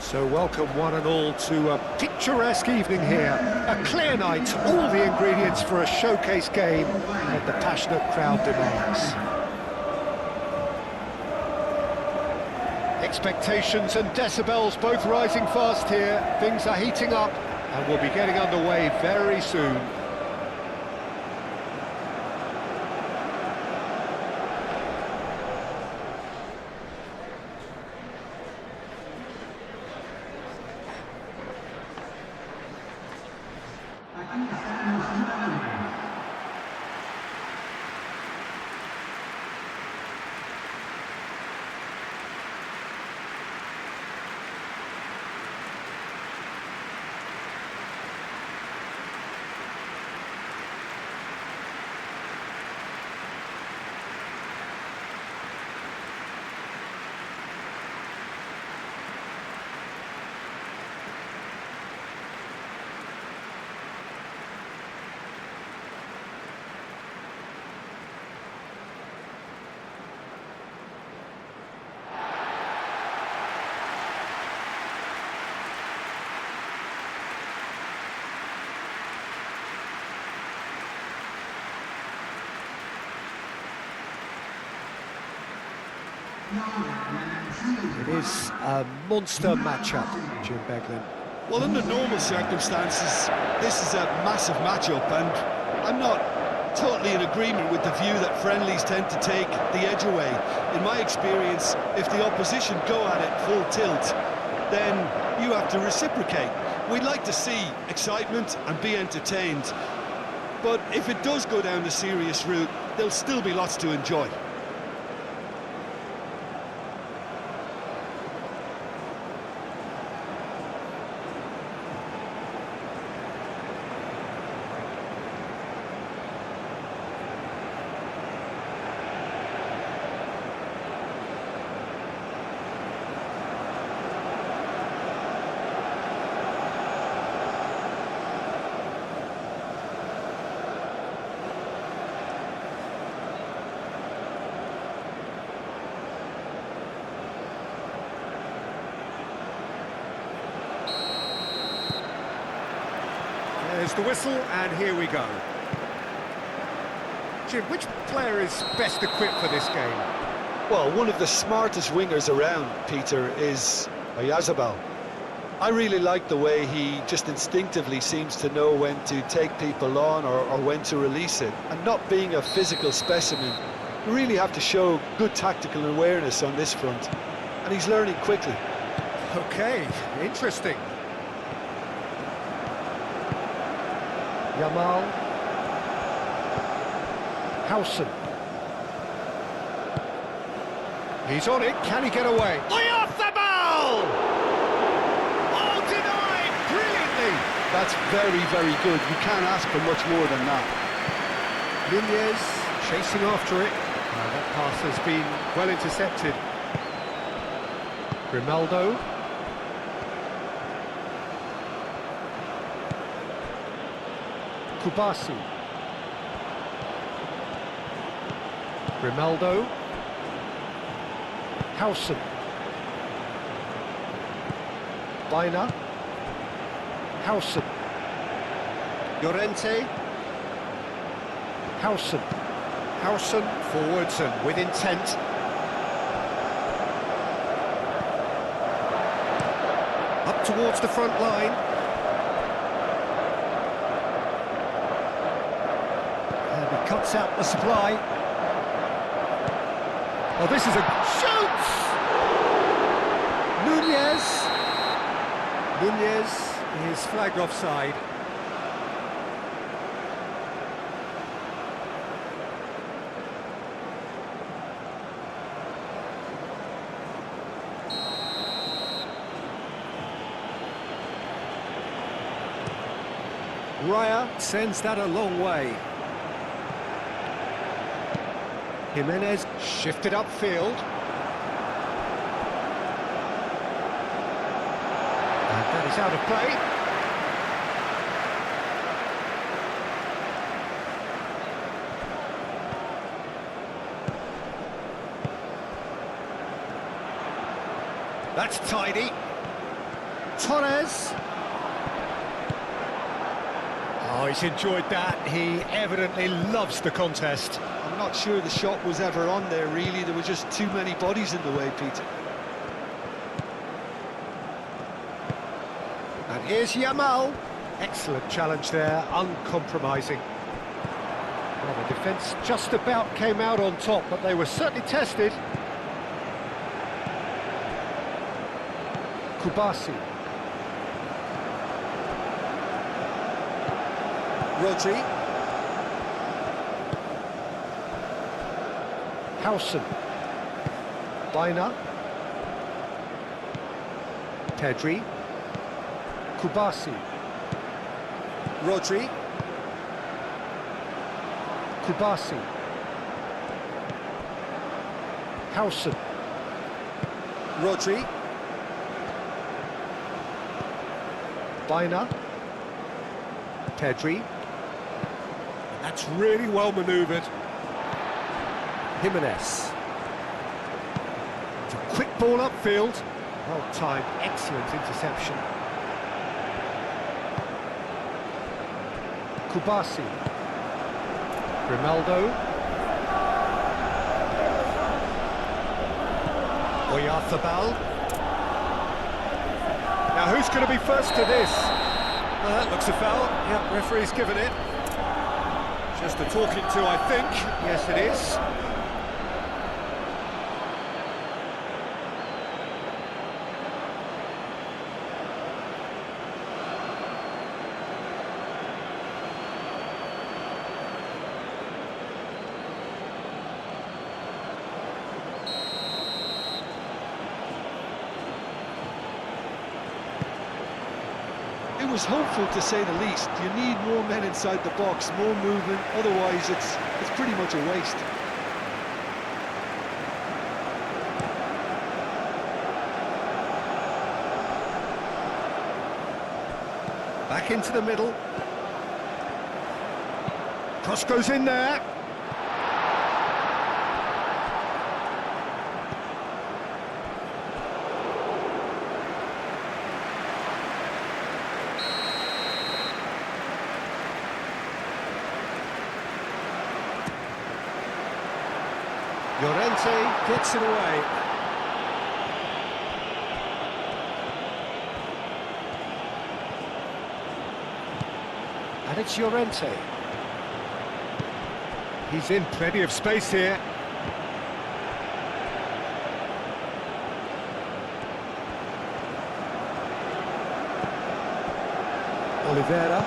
So welcome one and all to a picturesque evening here. A clear night, all the ingredients for a showcase game that the passionate crowd demands. Expectations and decibels both rising fast here. Things are heating up and we'll be getting underway very soon. It is a monster matchup, Jim Beglin. Well, under normal circumstances, this is a massive matchup, and I'm not totally in agreement with the view that friendlies tend to take the edge away. In my experience, if the opposition go at it full tilt, then you have to reciprocate. We'd like to see excitement and be entertained, but if it does go down the serious route, there'll still be lots to enjoy. There's the whistle, and here we go. Jim, which player is best equipped for this game? Well, one of the smartest wingers around, Peter, is Oyarzabal. I really like the way he just instinctively seems to know when to take people on or when to release it. And not being a physical specimen, you really have to show good tactical awareness on this front. And he's learning quickly. Okay, interesting. Yamal. Howson. He's on it, can he get away? Oyarzabal! Oh, denied! Brilliantly! That's very, very good. You can't ask for much more than that. Nunez chasing after it. That pass has been well intercepted. Grimaldo. Kubasi. Grimaldo. Howson. Bina. Howson. Llorente. Howson. Howson forwards and with intent. Up towards the front line. Cuts out the supply. Oh, this is a... Shoots! Nunez is flagged offside. Raya sends that a long way. Jimenez shifted upfield. And that is out of play. That's tidy. Torres. Oh, he's enjoyed that. He evidently loves the contest. I'm not sure the shot was ever on there, really. There were just too many bodies in the way, Peter. And here's Yamal. Excellent challenge there, uncompromising. Well, the defence just about came out on top, but they were certainly tested. Kubasi. Rodri. Howson. Baina. Pedri. Kubasi. Rodri. Kubasi. Howson. Rodri. Baina. Pedri. That's really well manoeuvred. Jimenez. It's a quick ball upfield. Well timed, excellent interception. Kubasi. Grimaldo. Oyarzabal. Now who's going to be first to this? Well, that looks a foul. Yep, referee's given it. Just a talking to, I think. Yes, it is. It was hopeful, to say the least. You need more men inside the box, more movement, otherwise it's pretty much a waste. Back into the middle. Cross goes in there. Llorente gets it away. And it's Llorente. He's in plenty of space here. Oliveira.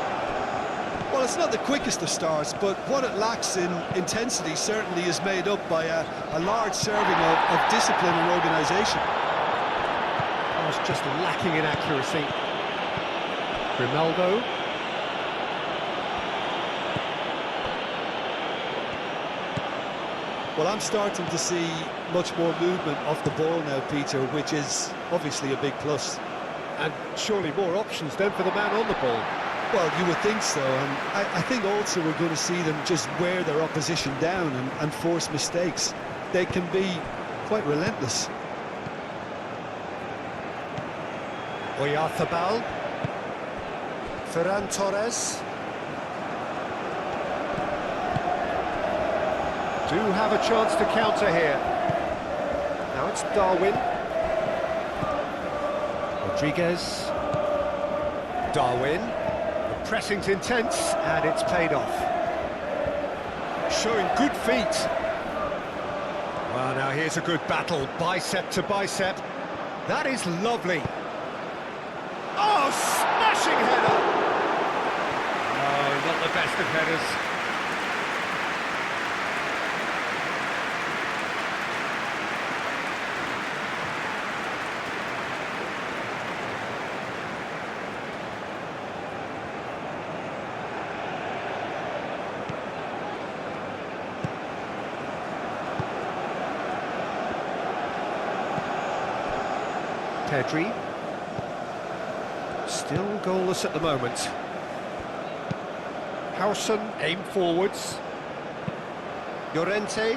Well, it's not the quickest of starts, but what it lacks in intensity certainly is made up by a large serving of discipline and organisation. Oh, it's just lacking in accuracy. Grimaldo. Well, I'm starting to see much more movement off the ball now, Peter, which is obviously a big plus. And surely more options then for the man on the ball. Well, you would think so, and I think also we're going to see them just wear their opposition down and force mistakes. They can be quite relentless. Oyarzabal. Ferran Torres. Do have a chance to counter here. Now it's Darwin. Rodriguez. Darwin. The pressing's intense, and it's paid off. Showing good feet. Well, now here's a good battle, bicep to bicep. That is lovely. Oh, smashing header! Oh, not the best of headers. Pedri. Still goalless at the moment. Howson, aim forwards. Llorente.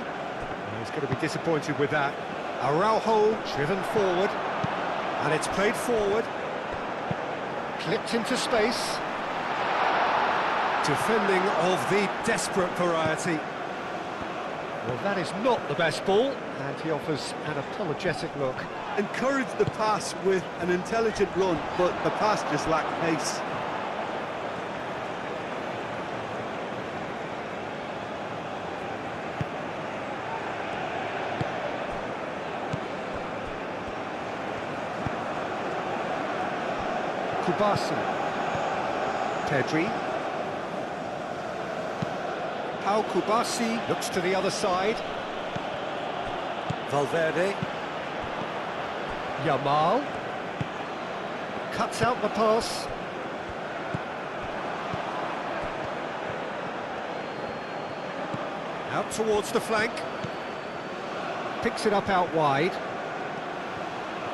He's going to be disappointed with that. Araujo, driven forward. And it's played forward. Clipped into space. Defending of the desperate variety. Well, that is not the best ball, and he offers an apologetic look. Encouraged the pass with an intelligent run, but the pass just lacked pace. Kubasi. Pedri. Pau Kubasi looks to the other side. Valverde. Yamal. Cuts out the pass. Out towards the flank. Picks it up out wide.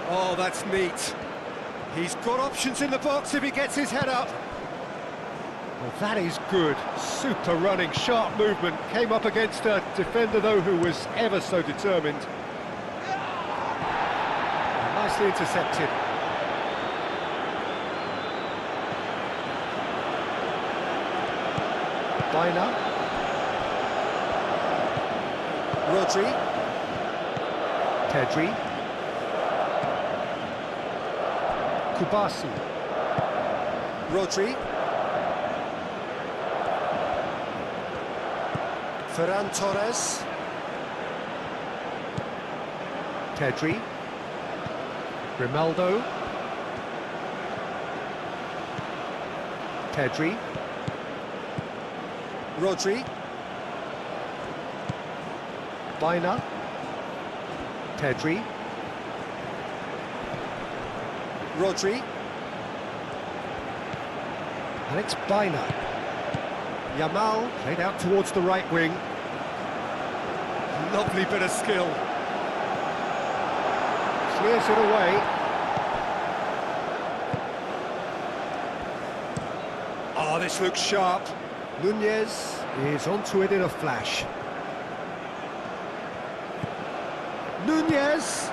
Oh, that's neat. He's got options in the box if he gets his head up. Well, that is good. Super running, sharp movement. Came up against a defender, though, who was ever so determined. Nicely intercepted. Bina. Rodri. Pedri. Kubasi. Rodri. Ferran Torres. Pedri. Grimaldo. Pedri. Rodri. Bina. Pedri. Rodri. And it's Bina. Yamal played out towards the right wing. Lovely bit of skill. Clears it away. Oh, this looks sharp. Nunez is onto it in a flash. Nunez.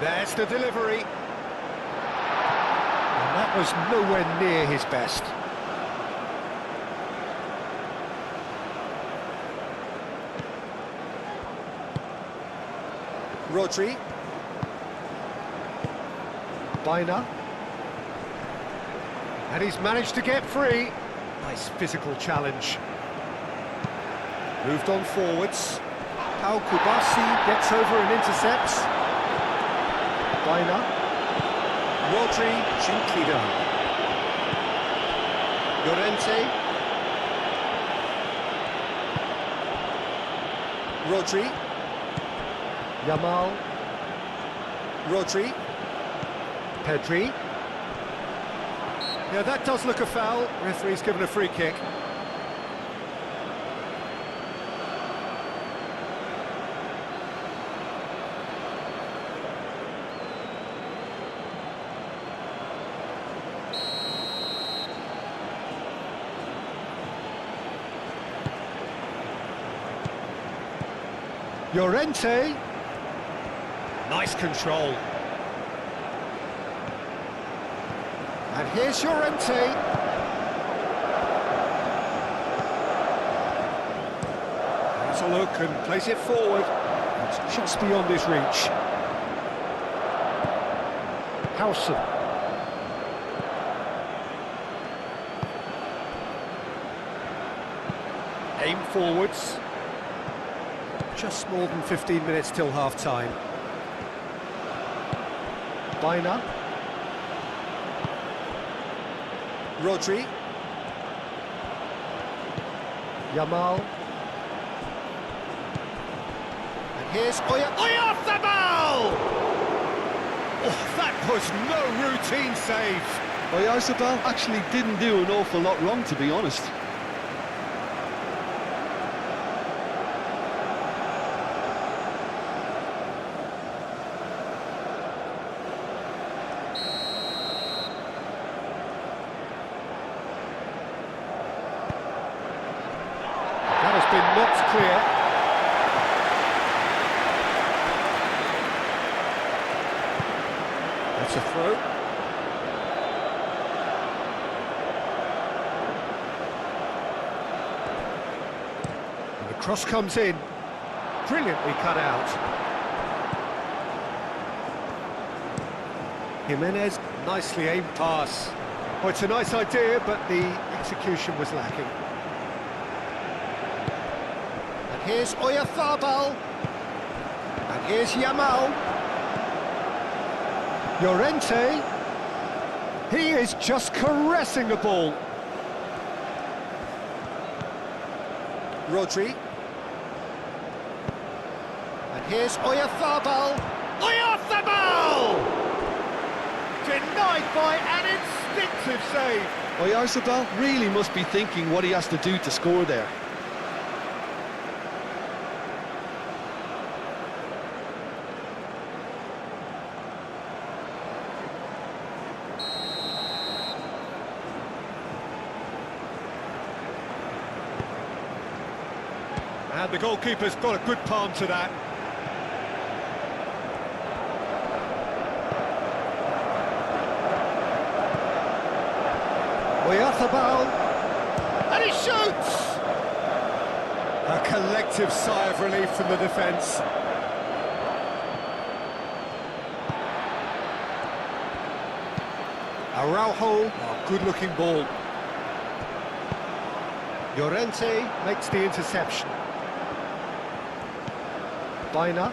There's the delivery. And that was nowhere near his best. Rodri. Bina. And he's managed to get free. Nice physical challenge. Moved on forwards. Pau Kubasi gets over and intercepts. Bina. Rodri, gently done. Llorente. Rodri. Yamal. Rodri. Pedri. Yeah, that does look a foul. Referee's given a free kick. Llorente. Nice control. And here's Llorente. Has a look and plays it forward. It's just beyond his reach. Howson. Aim forwards. Just more than 15 minutes till half-time. Bina. Rodri. Yamal. And here's Oya. Oya off the ball! Oh, that was no routine save. Oyarzabal actually didn't do an awful lot wrong, to be honest. Been knocked clear. That's a throw. Cross comes in. Brilliantly cut out. Jimenez, nicely aimed pass. Oh, it's a nice idea, but the execution was lacking. And here's Oyarzabal. And here's Yamal. Llorente. He is just caressing the ball. Rodri. And here's Oyarzabal. Oyarzabal! Denied by an instinctive save. Oyarzabal really must be thinking what he has to do to score there. And the goalkeeper's got a good palm to that. Oyarzabal, and he shoots! A collective sigh of relief from the defence. Araujo, a good-looking ball. Llorente makes the interception. Baena.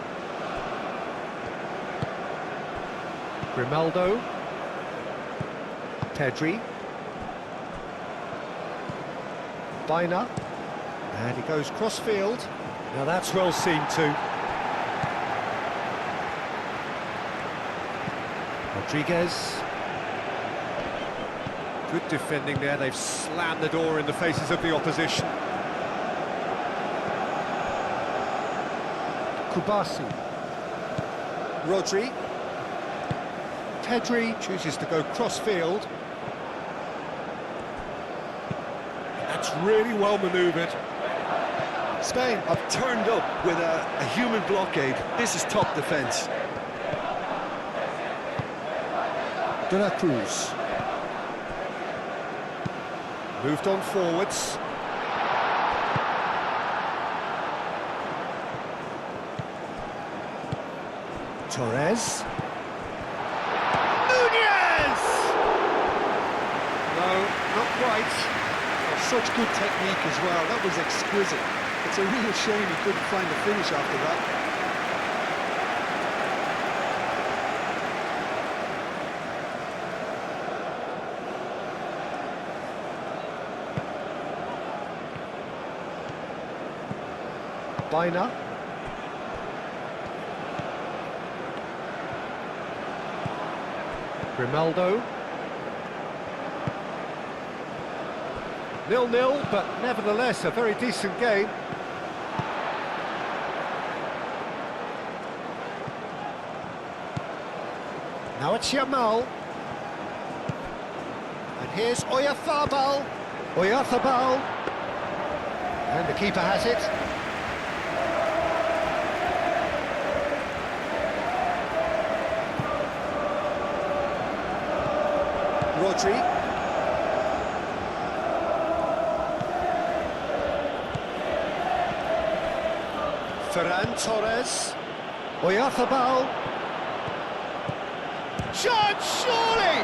Grimaldo. Pedri. Baena. And he goes cross-field. Now that's well seen too. Rodriguez. Good defending there, they've slammed the door in the faces of the opposition. Kubasi. Rodri. Pedri chooses to go cross-field. That's really well manoeuvred. Spain have turned up with a human blockade. This is top defence. De la Cruz. Moved on forwards. Torres. Nunez! No, not quite. Such good technique as well. That was exquisite. It's a real shame he couldn't find the finish after that. Baena. Grimaldo. 0-0, but nevertheless a very decent game. Now it's Yamal. And here's Oyarzabal. Oyarzabal. And the keeper has it. Rodri. Ferran Torres. Oyarzabal. Shot, surely!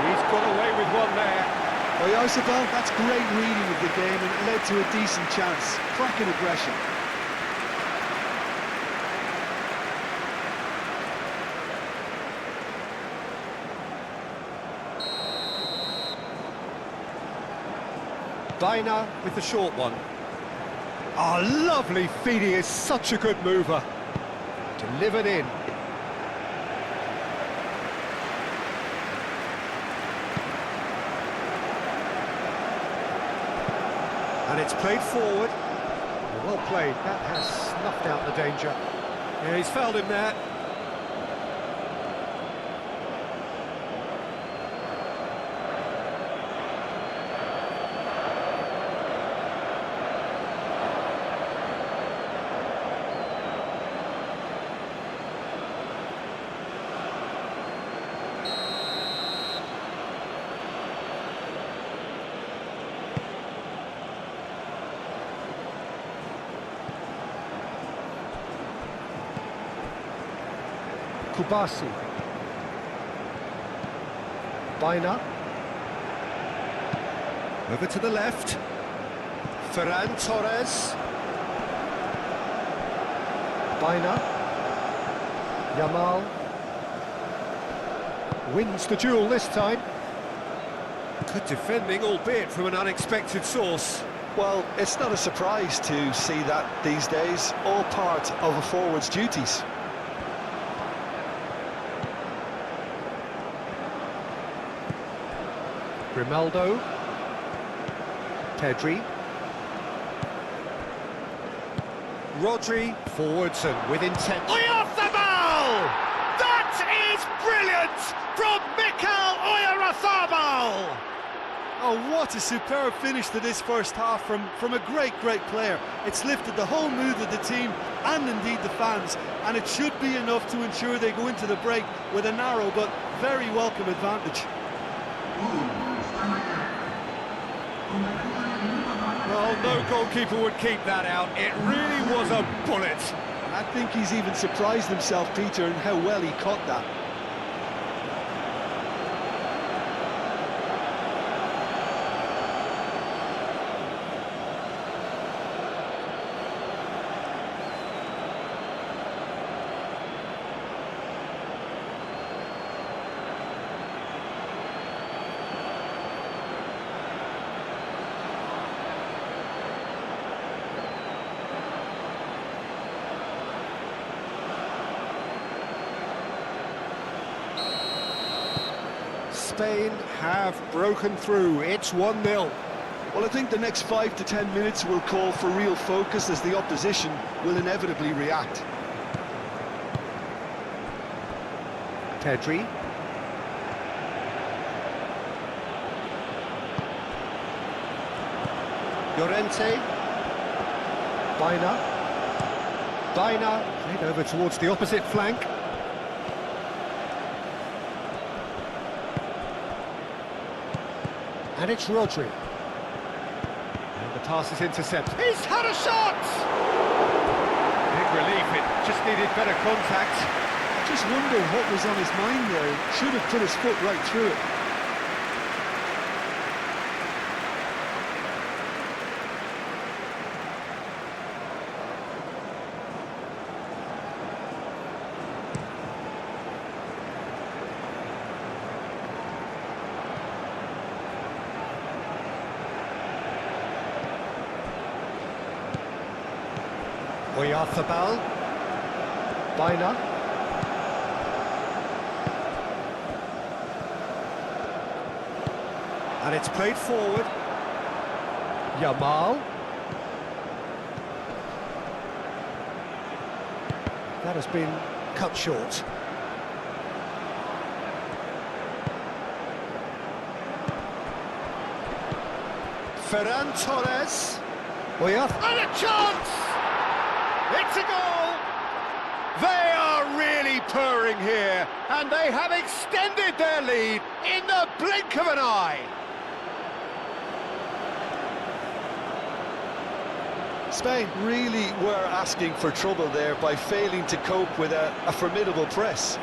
He's got away with one there. Oyarzabal, that's great reading of the game, and it led to a decent chance. Cracking aggression. Baena with the short one. Oh, lovely feed, he is such a good mover. Delivered in. And it's played forward. Well played, that has snuffed out the danger. Yeah, he's fouled him there. Kubasi. Baina. Over to the left. Ferran Torres. Baina. Yamal. Wins the duel this time. Good defending, albeit from an unexpected source. Well, it's not a surprise to see that these days, all part of a forward's duties. Grimaldo. Pedri. Rodri, forwards and with intent. Off the ball! That is brilliant from Mikel Oyarzabal! Oh, what a superb finish to this first half from a great player. It's lifted the whole mood of the team and indeed the fans, and it should be enough to ensure they go into the break with a narrow but very welcome advantage. Well, no goalkeeper would keep that out. It really was a bullet. I think he's even surprised himself, Peter, in how well he caught that. Spain have broken through. It's 1-0. Well, I think the next 5 to 10 minutes will call for real focus as the opposition will inevitably react. Pedri. Llorente. Baina. Played over towards the opposite flank. And it's Rodri. And the pass is intercepted. He's had a shot! Big relief, it just needed better contact. I just wonder what was on his mind there. Should have put his foot right through it. Oyarzabal. Baina. And it's played forward. Yamal. That has been cut short. Ferran Torres. And a chance! It's a goal! They are really purring here, and they have extended their lead in the blink of an eye. Spain really were asking for trouble there by failing to cope with a formidable press.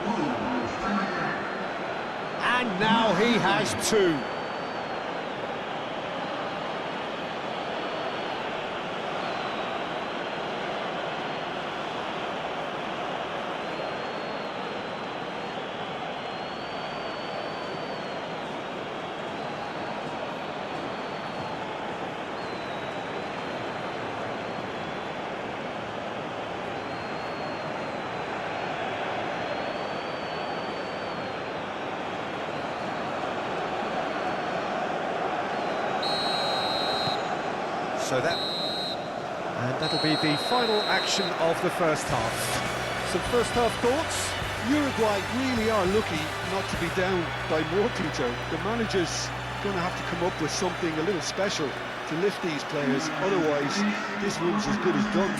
And now he has two. And that'll be the final action of the first half. Some first half thoughts? Uruguay really are lucky not to be down by more, Peter. The manager's going to have to come up with something a little special to lift these players, otherwise this one's as good as done.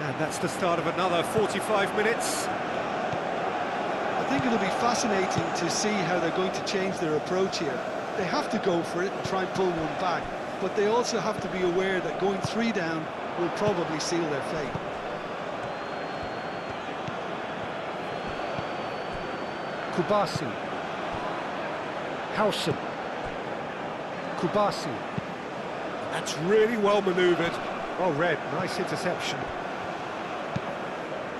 And that's the start of another 45 minutes. I think it'll be fascinating to see how they're going to change their approach here. They have to go for it and try and pull one back, but they also have to be aware that going 3 down will probably seal their fate. Kubasi. Howson. Kubasi. That's really well manoeuvred. Well read, nice interception.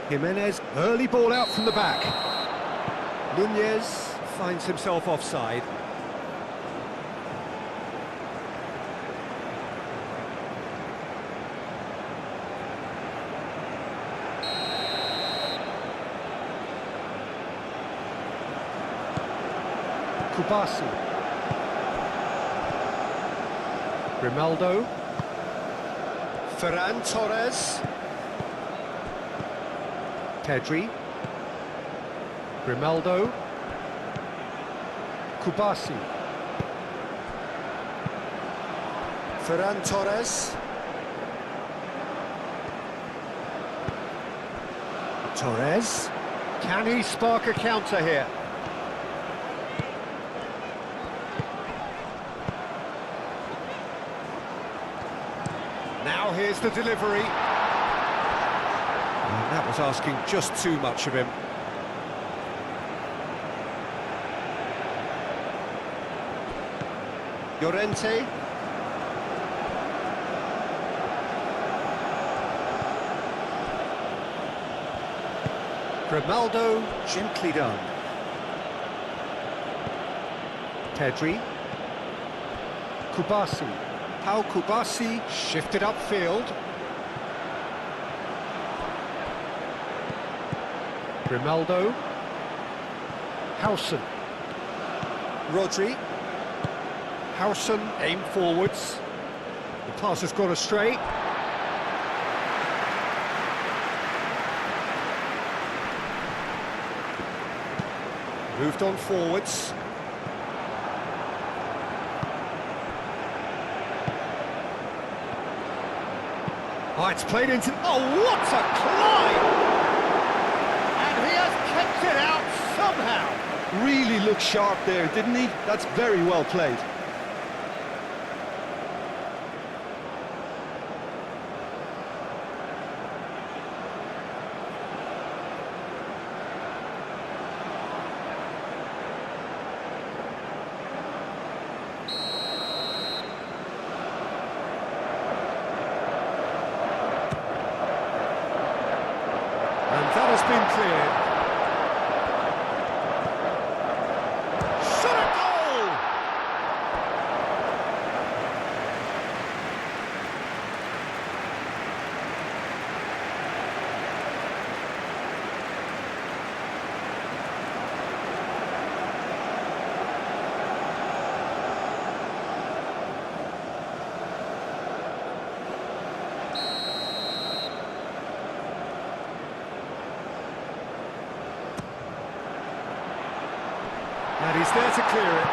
Jimenez, early ball out from the back. Nunez finds himself offside. Kubasi. Grimaldo. Ferran Torres. Pedri. Grimaldo. Kubasi. Ferran Torres. Torres. Can he spark a counter here? Now here's the delivery. And that was asking just too much of him. Llorente. Grimaldo, gently done. Pedri. Kubasi. Pau Kubasi shifted upfield. Grimaldo. Howson. Rodri. Howson aimed forwards. The pass has gone astray. Moved on forwards. Oh, it's played into... Oh, what a climb! And he has kept it out somehow. Really looked sharp there, didn't he? That's very well played. And that has been cleared. Shot a goal! And he's there to clear it.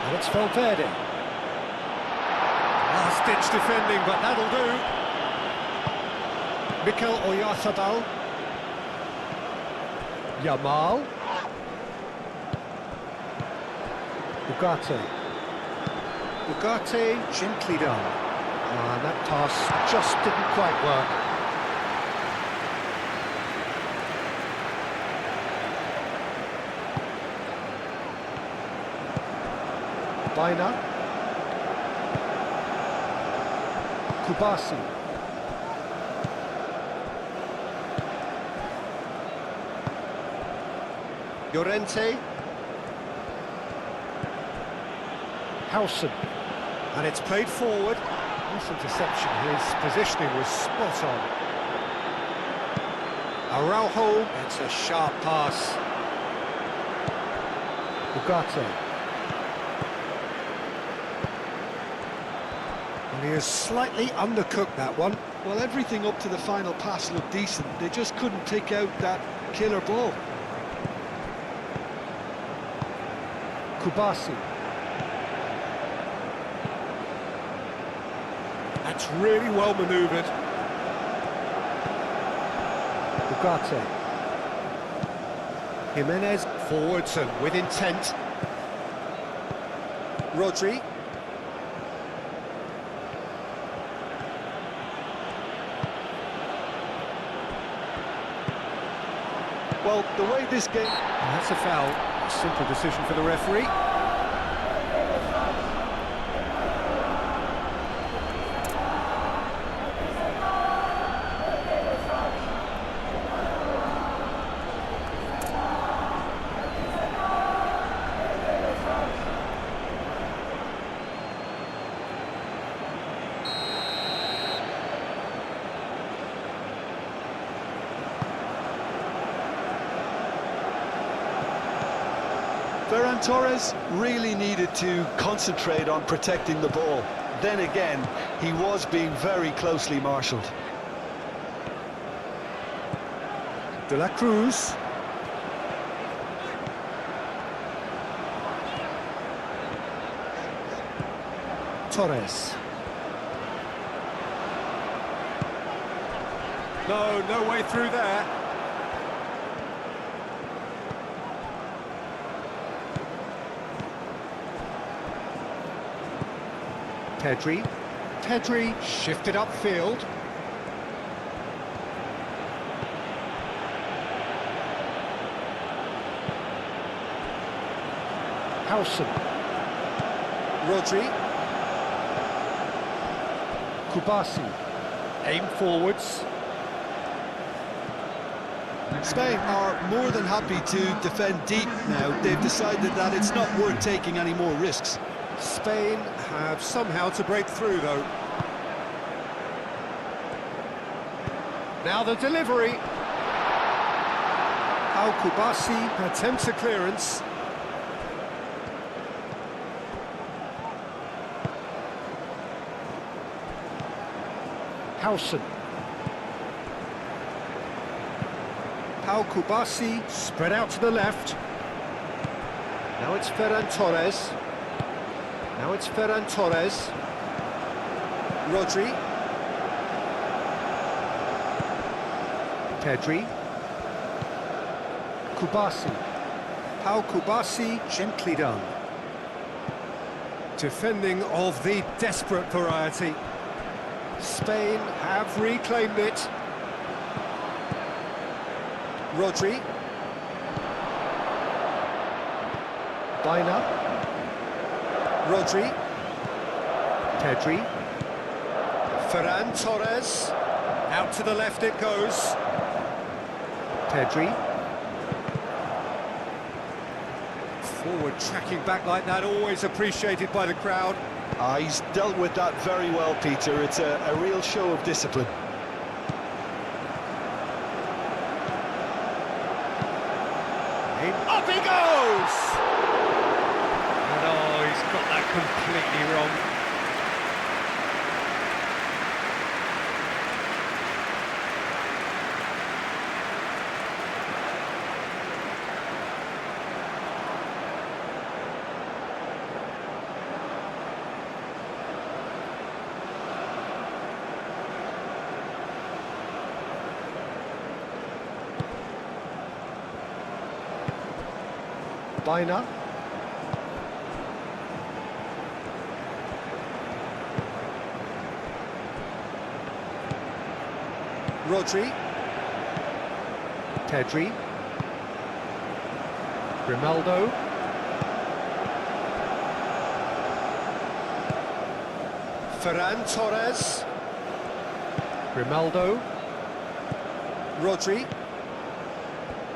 And it's Valverde. Last-ditch defending, but that'll do. Mikel Oyarzabal. Yamal. Ugarte. Ugarte, gently done. And that pass just didn't quite work. Baina. Kubasi. Llorente. Howson. And it's played forward. Nice interception. His positioning was spot on. Araujo. It's a sharp pass. Ugarte. And he has slightly undercooked that one. Well, everything up to the final pass looked decent. They just couldn't pick out that killer ball. Kubasi. That's really well manoeuvred. Ugarte. Jimenez forwards and with intent. Rodri. Well, the way this game... That's a foul. A simple decision for the referee. Ferran Torres really needed to concentrate on protecting the ball. Then again, he was being very closely marshalled. De la Cruz. Torres. No way through there. Pedri shifted upfield. Howson. Rodri. Kubasi. Aim forwards. Spain are more than happy to defend deep now. They've decided that it's not worth taking any more risks. Spain have somehow to break through, though. Now the delivery. Al Kubasi attempts a clearance. Howson. Al Kubasi spread out to the left. Now it's Ferran Torres. Rodri. Pedri. Kubasi. Pau Kubasi, gently done. Defending of the desperate variety. Spain have reclaimed it. Rodri. Baina. Rodri. Pedri. Ferran Torres. Out to the left it goes. Pedri. Forward tracking back like that, always appreciated by the crowd. He's dealt with that very well, Peter. It's a real show of discipline. Up he goes! And oh, he's got that completely wrong. Baina. Rodri. Pedri. Grimaldo. Ferran Torres. Grimaldo. Rodri.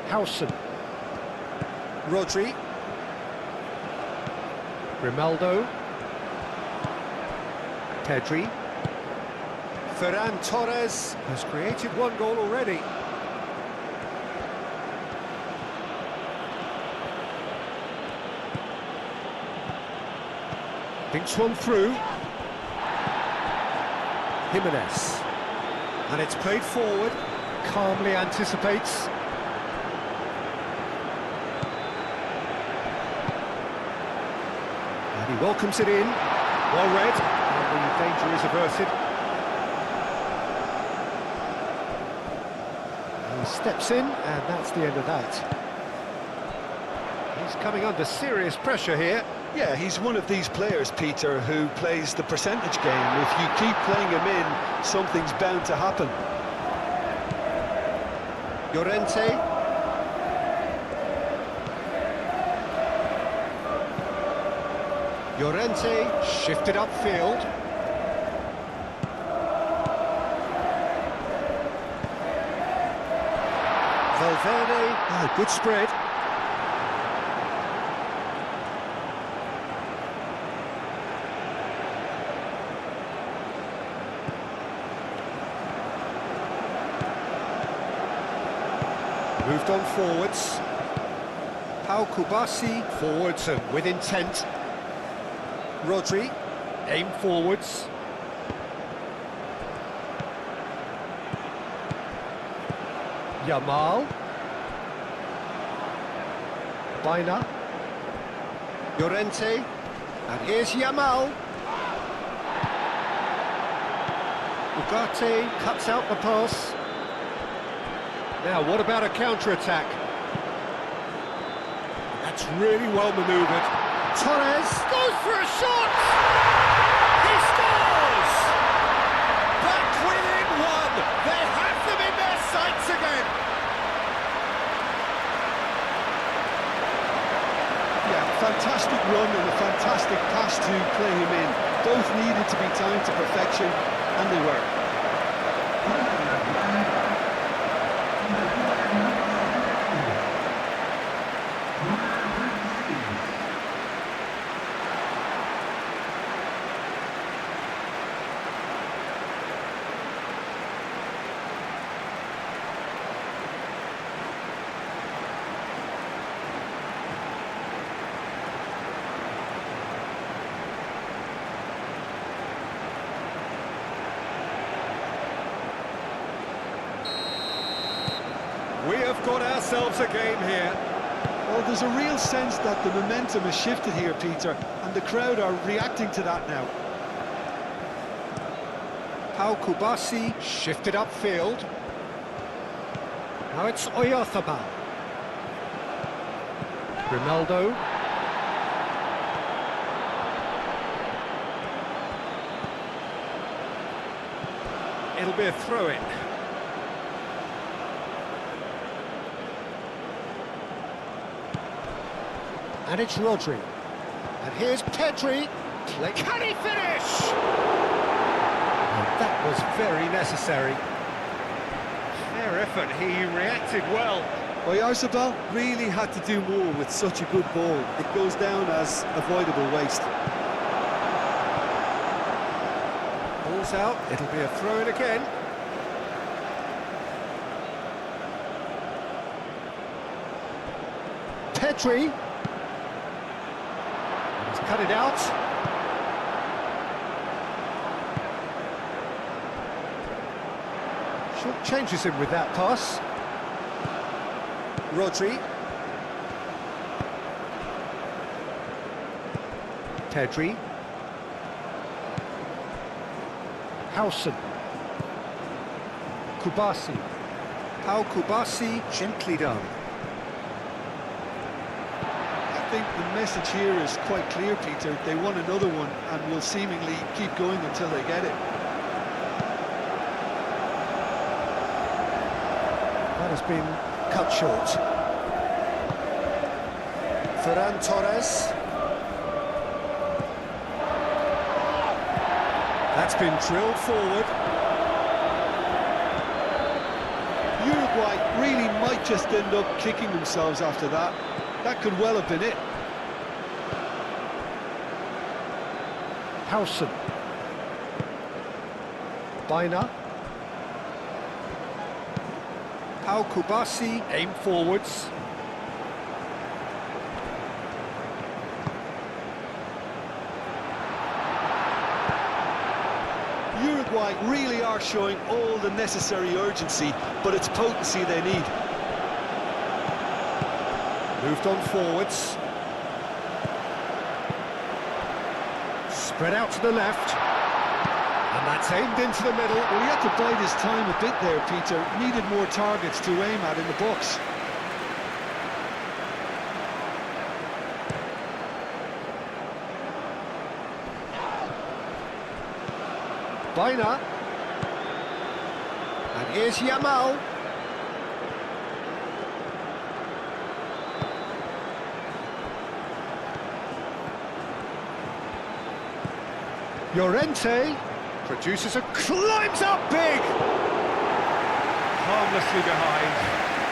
Howson. Rodri. Grimaldo. Pedri. Ferran Torres has created one goal already. Thinks one through. Jimenez. And it's played forward. Calmly anticipates. He welcomes it in, well read, and the danger is averted. He steps in, and that's the end of that. He's coming under serious pressure here. Yeah, he's one of these players, Peter, who plays the percentage game. If you keep playing him in, something's bound to happen. Llorente. Llorente shifted upfield. Valverde, good spread. Moved on forwards. Pau Kubasi forwards and with intent. Rodri, aim forwards. Yamal. Baina. Llorente. And here's Yamal. Ugarte cuts out the pass. Now, what about a counter-attack? That's really well manoeuvred. Torres goes for a shot! He scores! Back within one! They have them in their sights again! Yeah, fantastic run and a fantastic pass to play him in. Both needed to be timed to perfection, and they were. We have got ourselves a game here. Well, there's a real sense that the momentum has shifted here, Peter, and the crowd are reacting to that now. Pau Kubasi shifted upfield. Now it's Oyarzabal. Grimaldo. It'll be a throw-in. And it's Rodri. And here's Pedri. Can he finish? And that was very necessary. Fair effort, he reacted well. Oyarzabal really had to do more with such a good ball. It goes down as avoidable waste. Ball's out, it'll be a throw-in again. Pedri. He's cut it out. Short changes him with that pass. Rodri. Pedri. Howson. Kubasi. Pau Kubasi, gently done. I think the message here is quite clear, Peter. They want another one and will seemingly keep going until they get it. That has been cut short. Ferran Torres. That's been drilled forward. Uruguay really might just end up kicking themselves after that. That could well have been it. Howson. Baina. Pau Kubasi, aim forwards. Uruguay really are showing all the necessary urgency, but it's potency they need. Moved on forwards. Spread out to the left. And that's aimed into the middle. Well, he had to bide his time a bit there, Peter. Needed more targets to aim at in the box. Baina. And here's Yamal. Llorente produces a climbs up big. Harmlessly behind.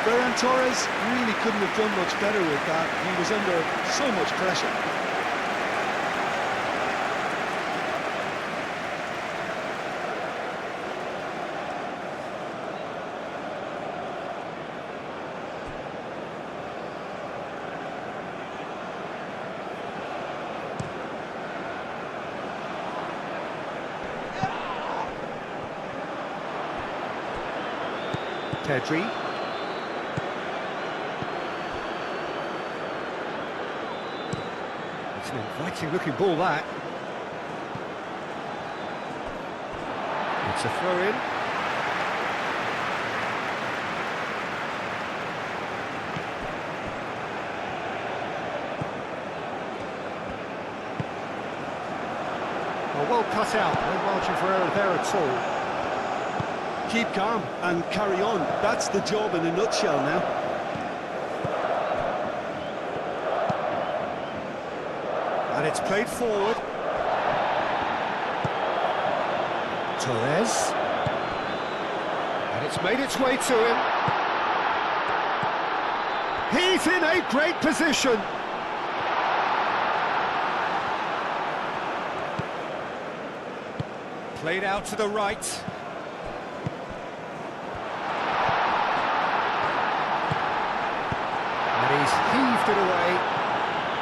Ferran Torres really couldn't have done much better with that. He was under so much pressure. Pedri. It's an inviting looking ball, that. It's a throw in. Well cut out, no margin for error there at all. Keep calm and carry on. That's the job in a nutshell now. And it's played forward. Torres. And it's made its way to him. He's in a great position. Played out to the right. And he's heaved it away.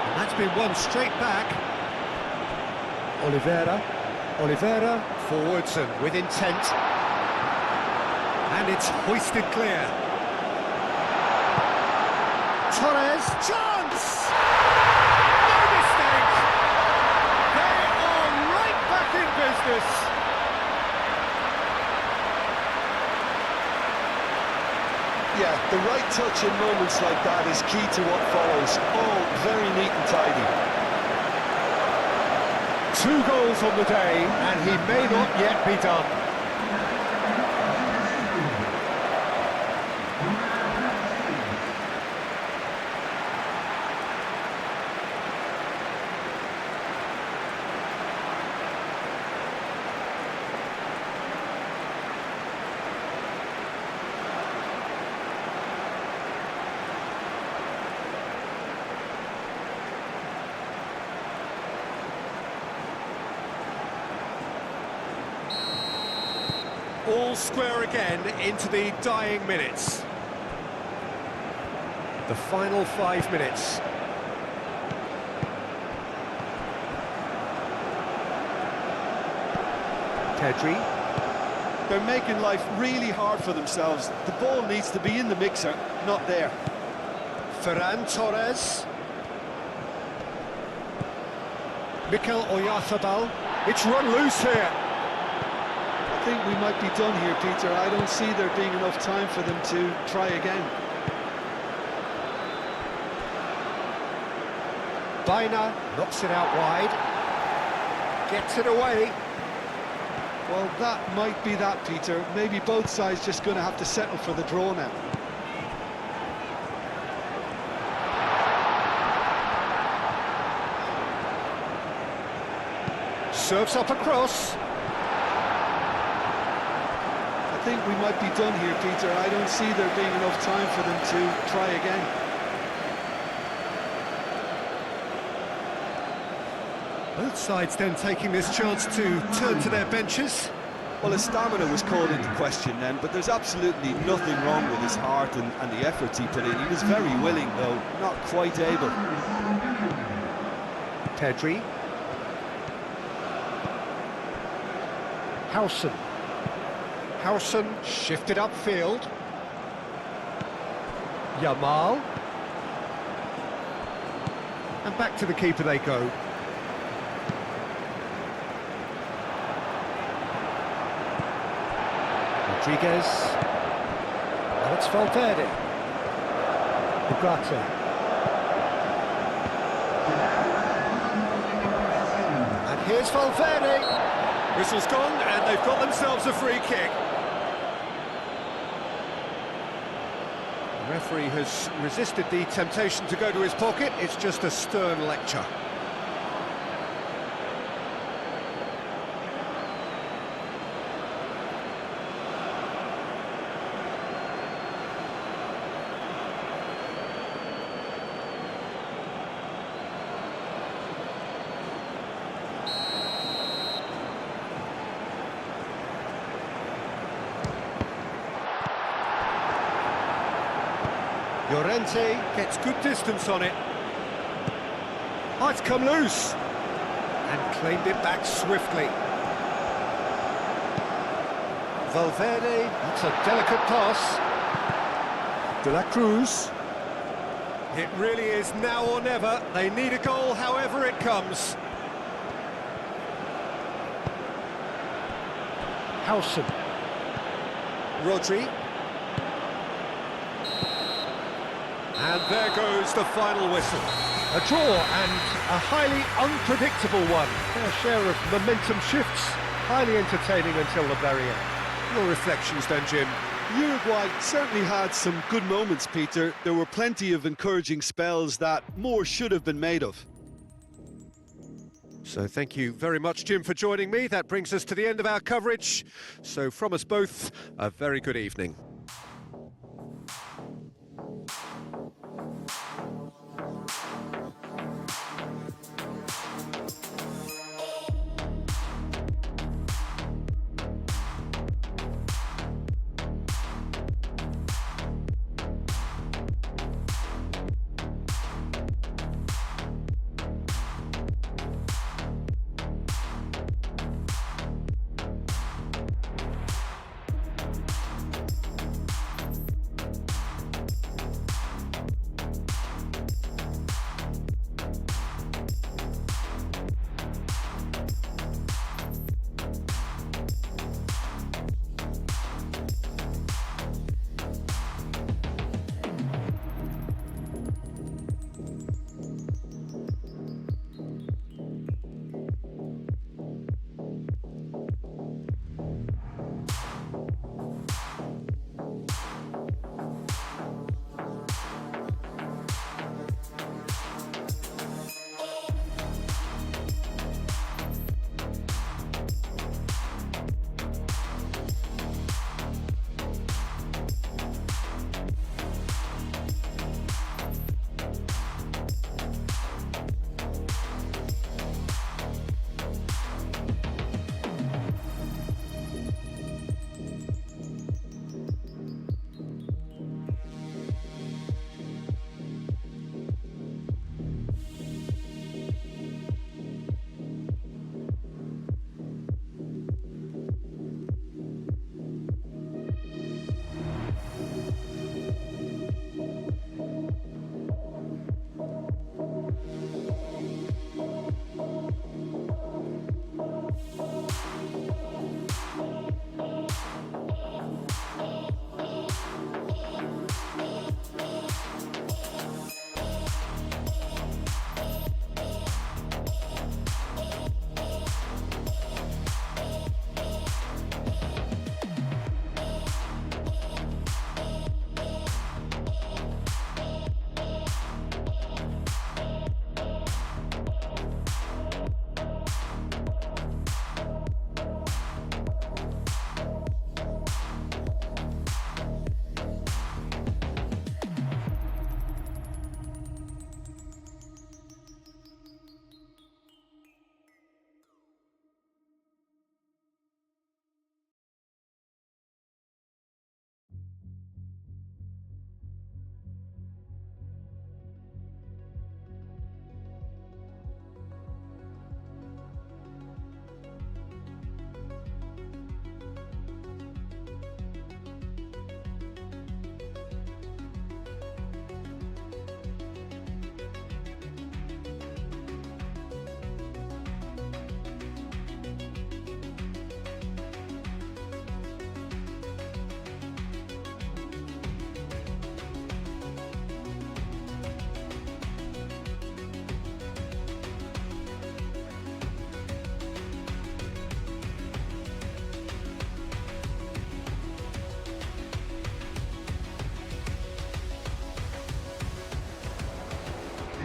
And that's been won straight back. Oliveira forwards and with intent. And it's hoisted clear. Torres, chance! No mistake! They are right back in business. Yeah, the right touch in moments like that is key to what follows. All very neat and tidy. 2 goals on the day, and he may not yet be done. All square again into the dying minutes. The final 5 minutes. Pedri. They're making life really hard for themselves. The ball needs to be in the mixer, not there. Ferran Torres. Mikel Oyarzabal. It's run loose here. I think we might be done here, Peter. I don't see there being enough time for them to try again. Baina knocks it out wide. Gets it away. Well, that might be that, Peter. Maybe both sides just going to have to settle for the draw now. Serves up across. I think we might be done here, Peter. I don't see there being enough time for them to try again. Both sides then taking this chance to turn to their benches. Well, his stamina was called into question then, but there's absolutely nothing wrong with his heart and the efforts he put in. He was very willing, though, not quite able. Pedri. Howson shifted upfield. Yamal. And back to the keeper they go. Rodriguez. And it's Valverde. Ugarte. And here's Valverde. Whistle's gone, and they've got themselves a free kick. The referee has resisted the temptation to go to his pocket. It's just a stern lecture. Llorente gets good distance on it. Oh, it's come loose. And claimed it back swiftly. Valverde, that's a delicate pass. De la Cruz. It really is now or never. They need a goal however it comes. Howson. Rodri. And there goes the final whistle. A draw and a highly unpredictable one. Their share of momentum shifts. Highly entertaining until the very end. Your reflections then, Jim? Uruguay certainly had some good moments, Peter. There were plenty of encouraging spells that more should have been made of. So thank you very much, Jim, for joining me. That brings us to the end of our coverage. So from us both, a very good evening.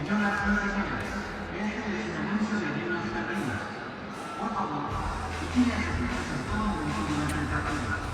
Señoras y señores, este es el anuncio de libros y taquillas. Por favor, vigile a sus en todo momento durante el partido.